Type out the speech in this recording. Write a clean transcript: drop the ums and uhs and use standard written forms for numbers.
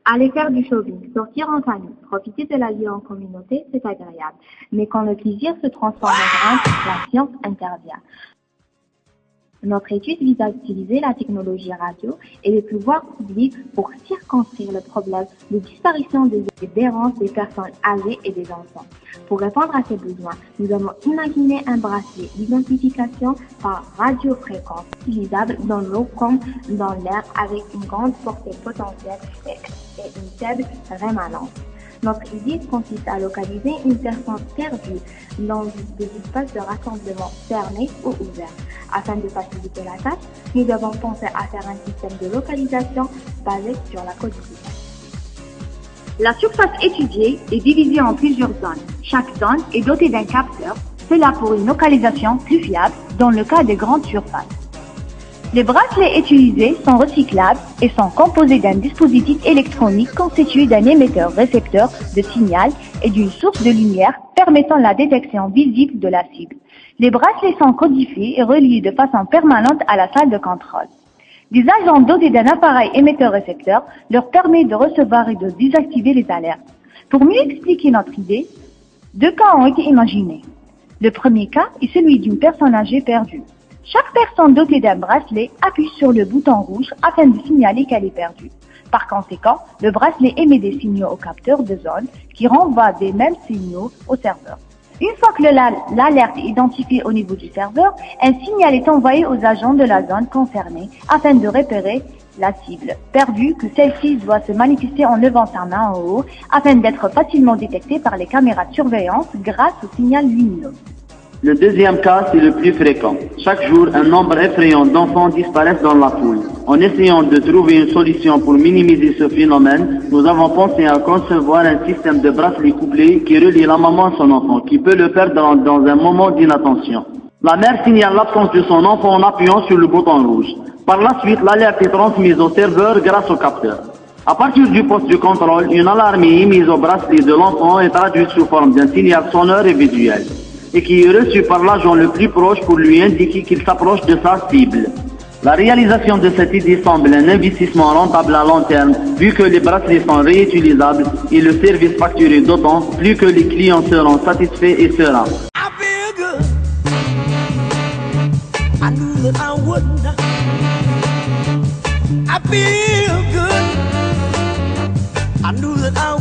Aller faire du shopping, sortir en famille, profiter de la vie en communauté, c'est agréable. Mais quand le plaisir se transforme en crainte, la science intervient. Notre étude vise à utiliser la technologie radio et les pouvoirs publics pour circonscrire le problème de disparition des errances des personnes âgées et des enfants. Pour répondre à ces besoins, nous avons imaginé un bracelet d'identification par radiofréquence utilisable dans l'eau comme dans l'air avec une grande portée potentielle et une faible rémanence. Notre idée consiste à localiser une personne perdue dans des espaces de rassemblement fermés ou ouverts. Afin de faciliter la tâche, nous devons penser à faire un système de localisation basé sur la codification. La surface étudiée est divisée en plusieurs zones. Chaque zone est dotée d'un capteur, cela pour une localisation plus fiable dans le cas des grandes surfaces. Les bracelets utilisés sont recyclables et sont composés d'un dispositif électronique constitué d'un émetteur-récepteur de signal et d'une source de lumière permettant la détection visible de la cible. Les bracelets sont codifiés et reliés de façon permanente à la salle de contrôle. Les agents dotés d'un appareil émetteur-récepteur leur permettent de recevoir et de désactiver les alertes. Pour mieux expliquer notre idée, deux cas ont été imaginés. Le premier cas est celui d'une personne âgée perdue. Chaque personne dotée d'un bracelet appuie sur le bouton rouge afin de signaler qu'elle est perdue. Par conséquent, le bracelet émet des signaux au capteur de zone qui renvoie des mêmes signaux au serveur. Une fois que l'alerte est identifiée au niveau du serveur, un signal est envoyé aux agents de la zone concernée afin de repérer la cible perdue, que celle-ci doit se manifester en levant sa main en haut afin d'être facilement détectée par les caméras de surveillance grâce au signal lumineux. Le deuxième cas, c'est le plus fréquent. Chaque jour, un nombre effrayant d'enfants disparaissent dans la foule. En essayant de trouver une solution pour minimiser ce phénomène, nous avons pensé à concevoir un système de bracelets couplés qui relie la maman à son enfant, qui peut le perdre dans un moment d'inattention. La mère signale l'absence de son enfant en appuyant sur le bouton rouge. Par la suite, l'alerte est transmise au serveur grâce au capteur. À partir du poste de contrôle, une alarme est émise au bracelet de l'enfant et traduite sous forme d'un signal sonore et visuel, et qui est reçu par l'agent le plus proche pour lui indiquer qu'il s'approche de sa cible. La réalisation de cette idée semble un investissement rentable à long terme, vu que les bracelets sont réutilisables et le service facturé d'autant plus que les clients seront satisfaits et sereins. I knew that I